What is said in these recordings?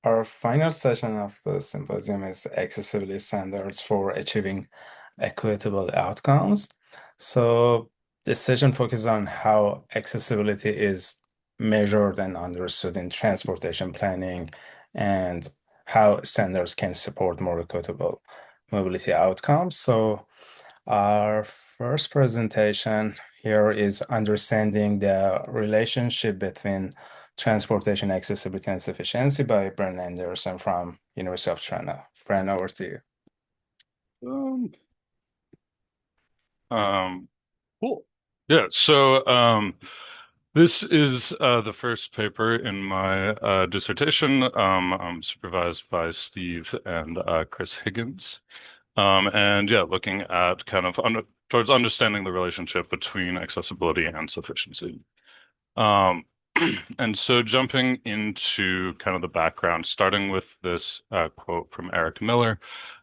Our final session of the symposium is accessibility standards for achieving equitable outcomes. So this session focuses on how accessibility is measured and understood in transportation planning and how standards can support more equitable mobility outcomes. So our first presentation here is understanding the relationship between transportation accessibility and sufficiency by Brenn Anderson from University of Toronto. Brenn, over to you. Um, um, cool. Yeah, this is the first paper in my dissertation. I'm supervised by Steve and Chris Higgins. And yeah, looking at kind of towards understanding the relationship between accessibility and sufficiency. Um, and so jumping into kind of the background, starting with this quote from Eric Miller,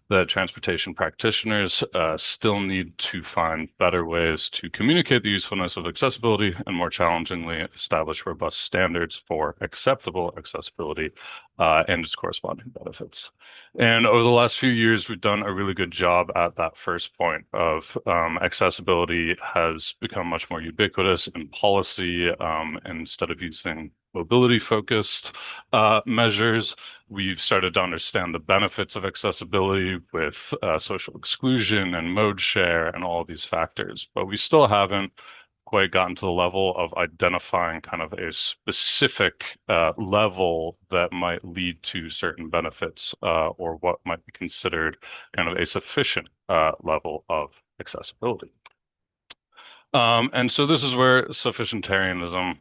that transportation practitioners still need to find better ways to communicate the usefulness of accessibility and more challengingly establish robust standards for acceptable accessibility and its corresponding benefits. And over the last few years, we've done a really good job at that first point of accessibility has become much more ubiquitous in policy. Instead of using mobility focused measures, we've started to understand the benefits of accessibility with social exclusion and mode share and all of these factors, but we still haven't quite gotten to the level of identifying kind of a specific level that might lead to certain benefits or what might be considered kind of a sufficient level of accessibility. And so this is where sufficientarianism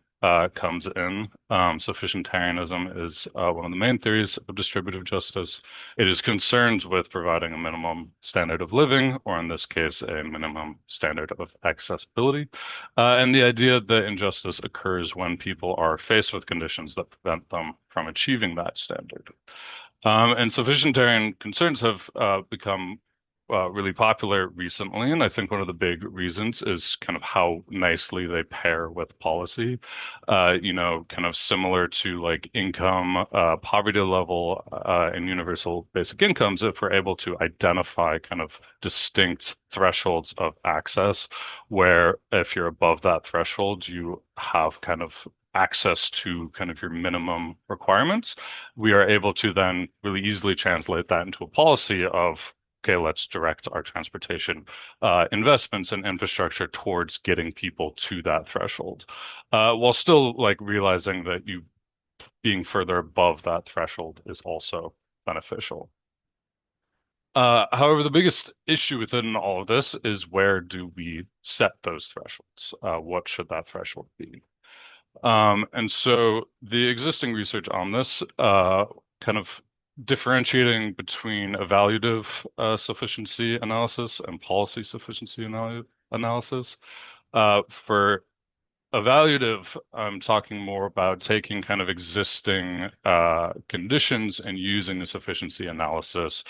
comes in. Sufficientarianism is one of the main theories of distributive justice. It is concerned with providing a minimum standard of living, or in this case, a minimum standard of accessibility. And the idea that injustice occurs when people are faced with conditions that prevent them from achieving that standard. And sufficientarian concerns have become really popular recently, and I think one of the big reasons is kind of how nicely they pair with policy. Kind of similar to like income, poverty level, and universal basic incomes, if we're able to identify kind of distinct thresholds of access, where if you're above that threshold, you have kind of access to kind of your minimum requirements, we are able to then really easily translate that into a policy of, okay, let's direct our transportation investments and infrastructure towards getting people to that threshold, while still like realizing that you being further above that threshold is also beneficial. However, the biggest issue within all of this is where do we set those thresholds? What should that threshold be? And so the existing research on this, kind of differentiating between evaluative sufficiency analysis and policy sufficiency analysis. For evaluative, I'm talking more about taking kind of existing conditions and using the sufficiency analysis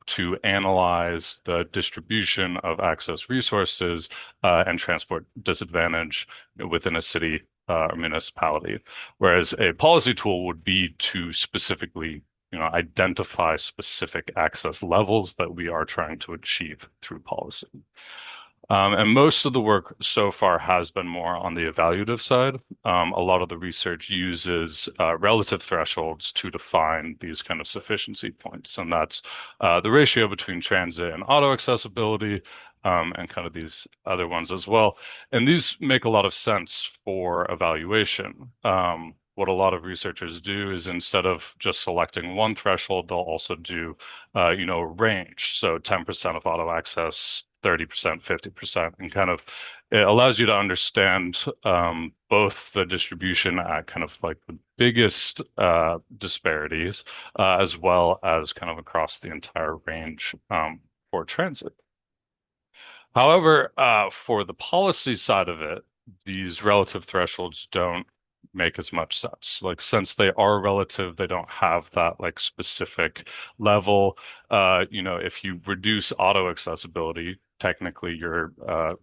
to analyze the distribution of access resources and transport disadvantage within a city or municipality. Whereas a policy tool would be to specifically, identify specific access levels that we are trying to achieve through policy. And most of the work so far has been more on the evaluative side. A lot of the research uses relative thresholds to define these kind of sufficiency points, and that's the ratio between transit and auto accessibility, and kind of these other ones as well. And these make a lot of sense for evaluation. What a lot of researchers do is instead of just selecting one threshold, they'll also do, a range. So 10% of auto access, 30%, 50%, and kind of it allows you to understand both the distribution at kind of like the biggest disparities, as well as kind of across the entire range for transit. However, for the policy side of it, these relative thresholds don't make as much sense. Like, since they are relative, they don't have that like specific level. If you reduce auto accessibility, technically your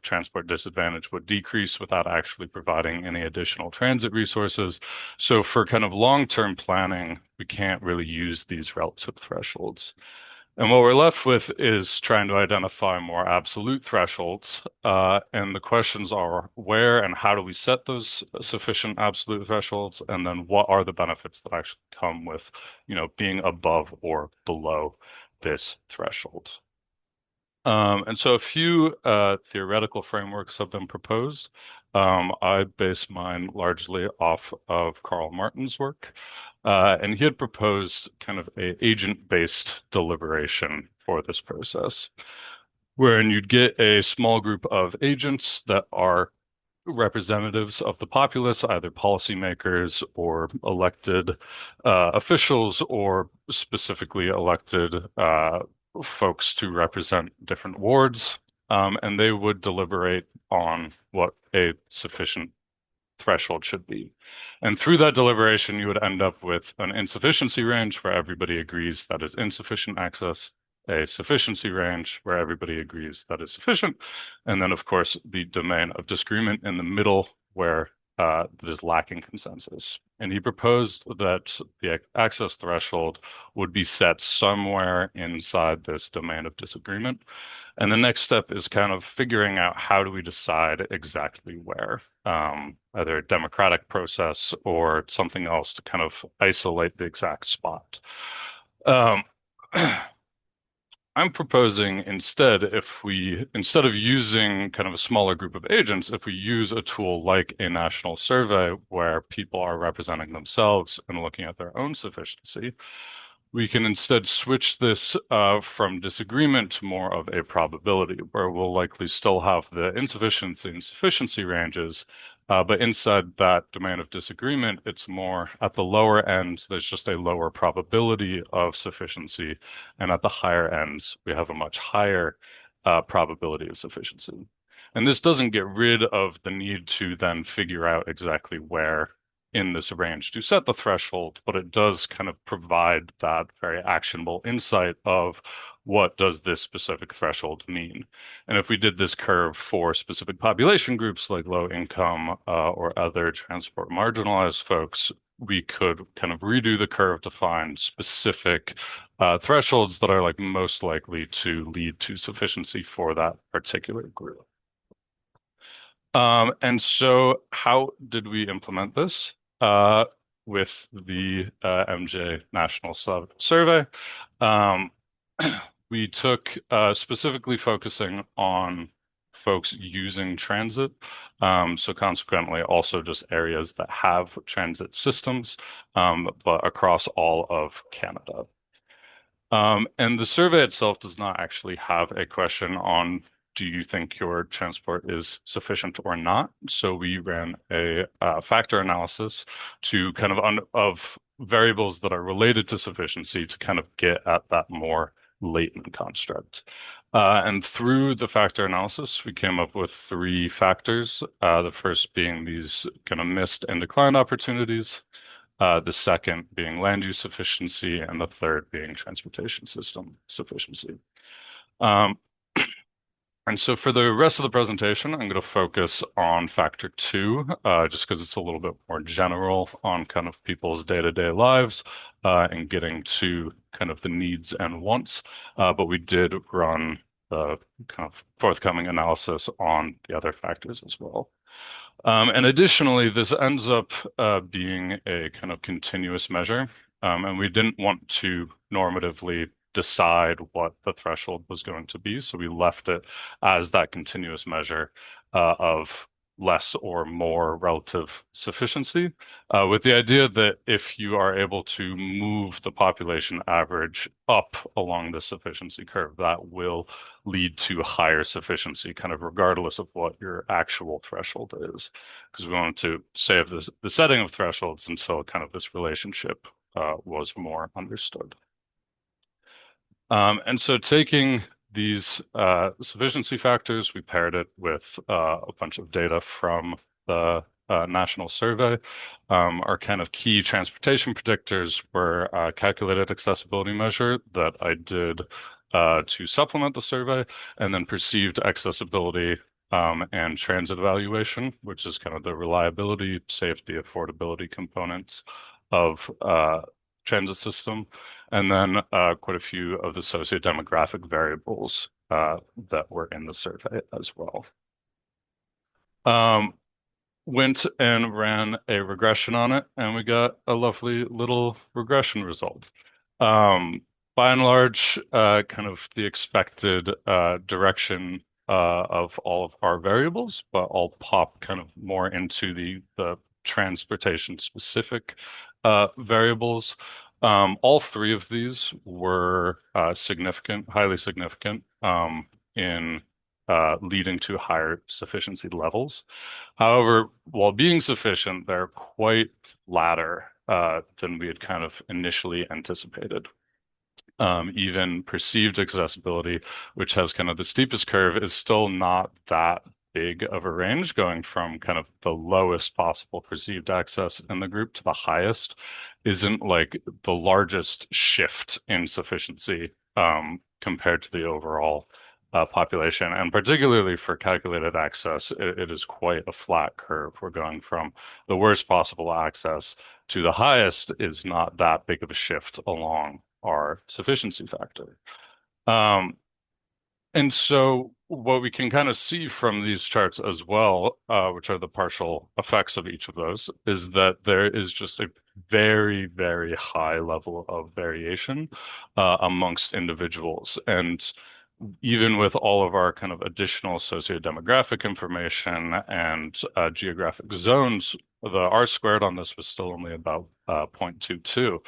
transport disadvantage would decrease without actually providing any additional transit resources. So for kind of long-term planning, we can't really use these relative thresholds. And what we're left with is trying to identify more absolute thresholds. And the questions are where and how do we set those sufficient absolute thresholds? And then what are the benefits that actually come with, being above or below this threshold? And so a few theoretical frameworks have been proposed. I base mine largely off of Karl Martin's work. And he had proposed kind of a agent-based deliberation for this process, wherein you'd get a small group of agents that are representatives of the populace, either policymakers or elected officials, or specifically elected folks to represent different wards. And they would deliberate on what a sufficient threshold should be. And through that deliberation, you would end up with an insufficiency range where everybody agrees that is insufficient access, a sufficiency range where everybody agrees that is sufficient, and then, of course, the domain of disagreement in the middle where that is lacking consensus. And he proposed that the access threshold would be set somewhere inside this domain of disagreement. And the next step is kind of figuring out how do we decide exactly where, either a democratic process or something else to kind of isolate the exact spot. Um, I'm proposing instead of using kind of a smaller group of agents, if we use a tool like a national survey where people are representing themselves and looking at their own sufficiency, we can instead switch this from disagreement to more of a probability, where we'll likely still have the insufficiency and sufficiency ranges, but inside that domain of disagreement, it's more at the lower end, there's just a lower probability of sufficiency, and at the higher ends, we have a much higher probability of sufficiency. And this doesn't get rid of the need to then figure out exactly where in this range to set the threshold, but it does kind of provide that very actionable insight of what does this specific threshold mean. And if we did this curve for specific population groups like low income or other transport marginalized folks, we could kind of redo the curve to find specific thresholds that are like most likely to lead to sufficiency for that particular group. And so how did we implement this? With the MJ National Survey. Um, we took specifically focusing on folks using transit. So consequently, also just areas that have transit systems, but across all of Canada. And the survey itself does not actually have a question on do you think your transport is sufficient or not? So we ran a factor analysis to kind of variables that are related to sufficiency to kind of get at that more latent construct. And through the factor analysis, we came up with three factors. The first being these kind of missed and declined opportunities, the second being land use sufficiency, and the third being transportation system sufficiency. Um, and so for the rest of the presentation, I'm going to focus on factor two, just because it's a little bit more general on kind of people's day-to-day lives and getting to kind of the needs and wants. But we did run the kind of forthcoming analysis on the other factors as well. And additionally, this ends up being a kind of continuous measure. And we didn't want to normatively decide what the threshold was going to be. So we left it as that continuous measure of less or more relative sufficiency, with the idea that if you are able to move the population average up along the sufficiency curve, that will lead to higher sufficiency, kind of regardless of what your actual threshold is. Because we wanted to save the setting of thresholds until kind of this relationship was more understood. And so taking these sufficiency factors, we paired it with a bunch of data from the national survey. Our kind of key transportation predictors were a calculated accessibility measure that I did to supplement the survey, and then perceived accessibility and transit evaluation, which is kind of the reliability, safety, affordability components of transit system, and then quite a few of the sociodemographic variables that were in the survey as well. Um, Went and ran a regression on it, and we got a lovely little regression result. Um, by and large, kind of the expected direction of all of our variables, but I'll pop kind of more into the transportation specific variables. All three of these were significant, highly significant in leading to higher sufficiency levels. However, while being sufficient, they're quite flatter than we had kind of initially anticipated. Even perceived accessibility, which has kind of the steepest curve, is still not that big of a range, going from kind of the lowest possible perceived access in the group to the highest isn't like the largest shift in sufficiency compared to the overall population. And particularly for calculated access, it is quite a flat curve. We're going from the worst possible access to the highest is not that big of a shift along our sufficiency factor. Um, and so what we can kind of see from these charts as well, which are the partial effects of each of those, is that there is just a very, very high level of variation amongst individuals. And even with all of our kind of additional sociodemographic information and geographic zones, the R squared on this was still only about 0.22.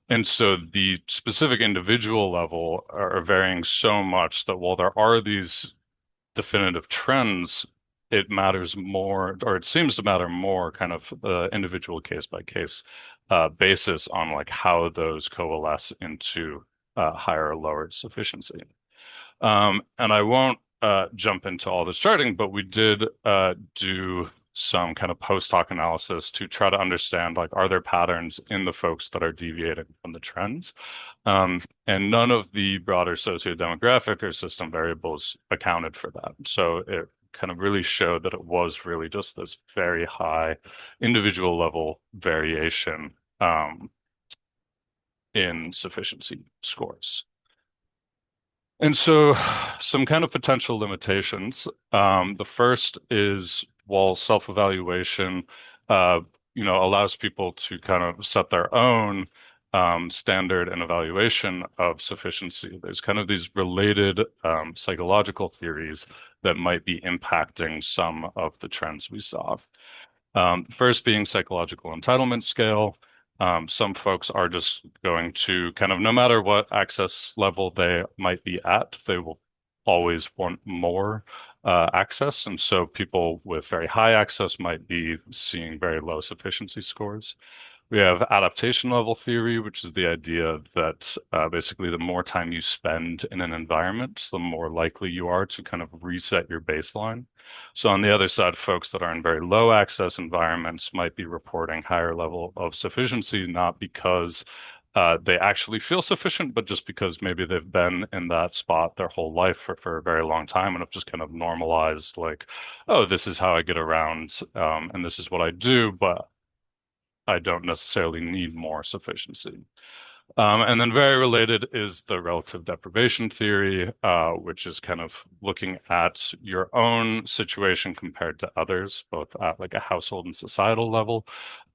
And so the specific individual level are varying so much that while there are these definitive trends, it matters more, or it seems to matter more, kind of individual case by case basis on like how those coalesce into higher or lower sufficiency. And I won't jump into all this charting, but we did do some kind of post hoc analysis to try to understand like, are there patterns in the folks that are deviating from the trends? And none of the broader sociodemographic or system variables accounted for that. So it kind of really showed that it was really just this very high individual level variation in sufficiency scores. And so some kind of potential limitations. The first is while self-evaluation, uh, allows people to kind of set their own standard and evaluation of sufficiency. There's kind of these related psychological theories that might be impacting some of the trends we saw. First being psychological entitlement scale. Some folks are just going to kind of, no matter what access level they might be at, they will always want more access. And so people with very high access might be seeing very low sufficiency scores. We have adaptation level theory, which is the idea that basically the more time you spend in an environment, the more likely you are to kind of reset your baseline. So on the other side, folks that are in very low access environments might be reporting higher level of sufficiency, not because they actually feel sufficient, but just because maybe they've been in that spot their whole life for a very long time and have just kind of normalized like, oh, this is how I get around, and this is what I do, but I don't necessarily need more sufficiency. And then very related is the relative deprivation theory, which is kind of looking at your own situation compared to others, both at like a household and societal level.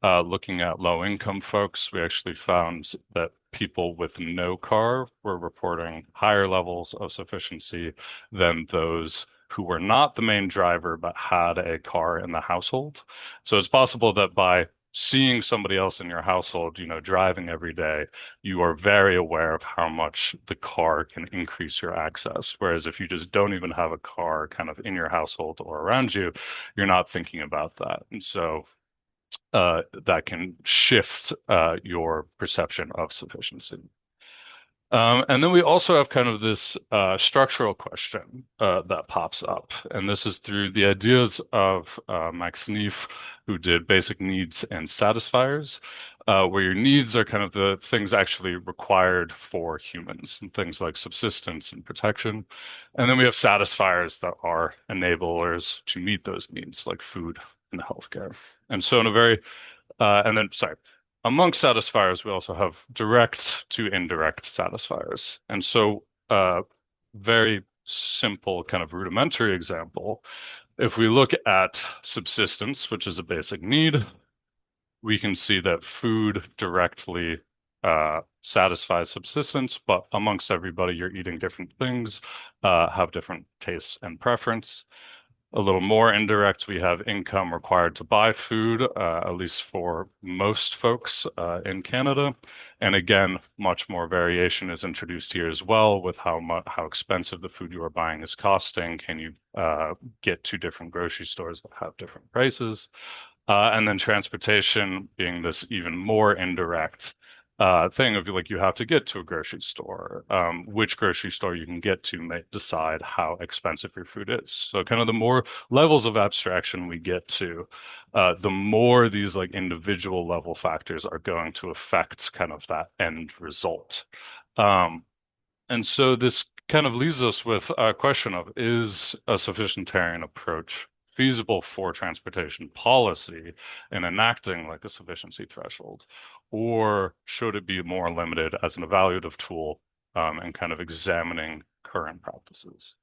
Looking at low income folks, we actually found that people with no car were reporting higher levels of sufficiency than those who were not the main driver but had a car in the household. So it's possible that by seeing somebody else in your household, driving every day, you are very aware of how much the car can increase your access. Whereas if you just don't even have a car kind of in your household or around you, you're not thinking about that. And so that can shift your perception of sufficiency. And then we also have kind of this structural question that pops up. And this is through the ideas of Max Neef, who did basic needs and satisfiers. where your needs are kind of the things actually required for humans, and things like subsistence and protection. And then we have satisfiers that are enablers to meet those needs, like food and healthcare. And so in a very, and then, sorry, amongst satisfiers, we also have direct to indirect satisfiers. And so, very simple kind of rudimentary example, if we look at subsistence, which is a basic need, we can see that food directly satisfies subsistence, but amongst everybody, you're eating different things, have different tastes and preference. A little more indirect, we have income required to buy food, at least for most folks in Canada. And again, much more variation is introduced here as well with how expensive the food you are buying is costing. Can you get to different grocery stores that have different prices? And then transportation being this even more indirect thing of like you have to get to a grocery store. Which grocery store you can get to may decide how expensive your food is. So kind of the more levels of abstraction we get to, the more these like individual level factors are going to affect kind of that end result. Um, and so this kind of leaves us with a question of, is a sufficientarian approach feasible for transportation policy in enacting like a sufficiency threshold? Or should it be more limited as an evaluative tool and kind of examining current practices?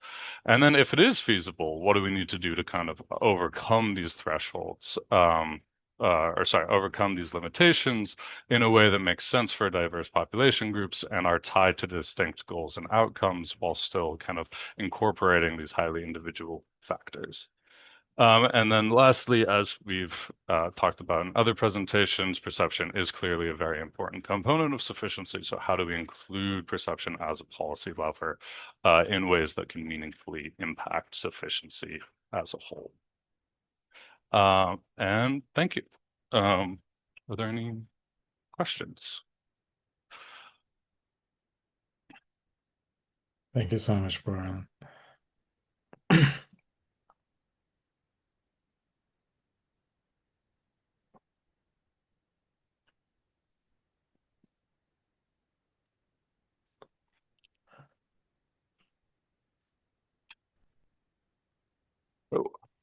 And then if it is feasible, what do we need to do to kind of overcome these thresholds? Or sorry, overcome these limitations in a way that makes sense for diverse population groups and are tied to distinct goals and outcomes while still kind of incorporating these highly individual factors. And then lastly, as we've talked about in other presentations, perception is clearly a very important component of sufficiency. So how do we include perception as a policy lever in ways that can meaningfully impact sufficiency as a whole? And thank you. Are there any questions? Thank you so much, Brian.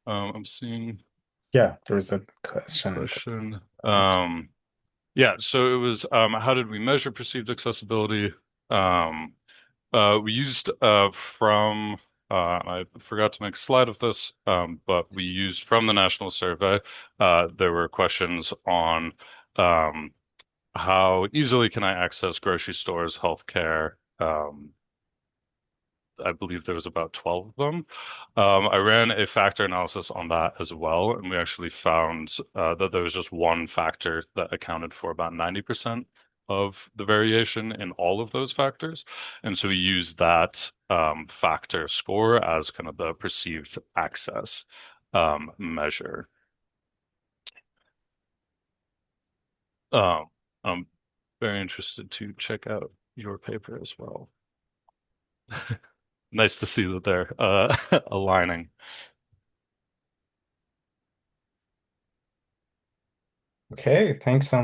Oh, I'm seeing Yeah, there is a a question. question. Yeah, so it was how did we measure perceived accessibility? Um, we used from I forgot to make a slide of this, but we used from the national survey. There were questions on um, how easily can I access grocery stores, healthcare, I believe there was about 12 of them. I ran a factor analysis on that as well, and we actually found that there was just one factor that accounted for about 90% of the variation in all of those factors. And so we used that factor score as kind of the perceived access measure. Um, I'm very interested to check out your paper as well. Nice to see that they're aligning. Okay, thanks so much.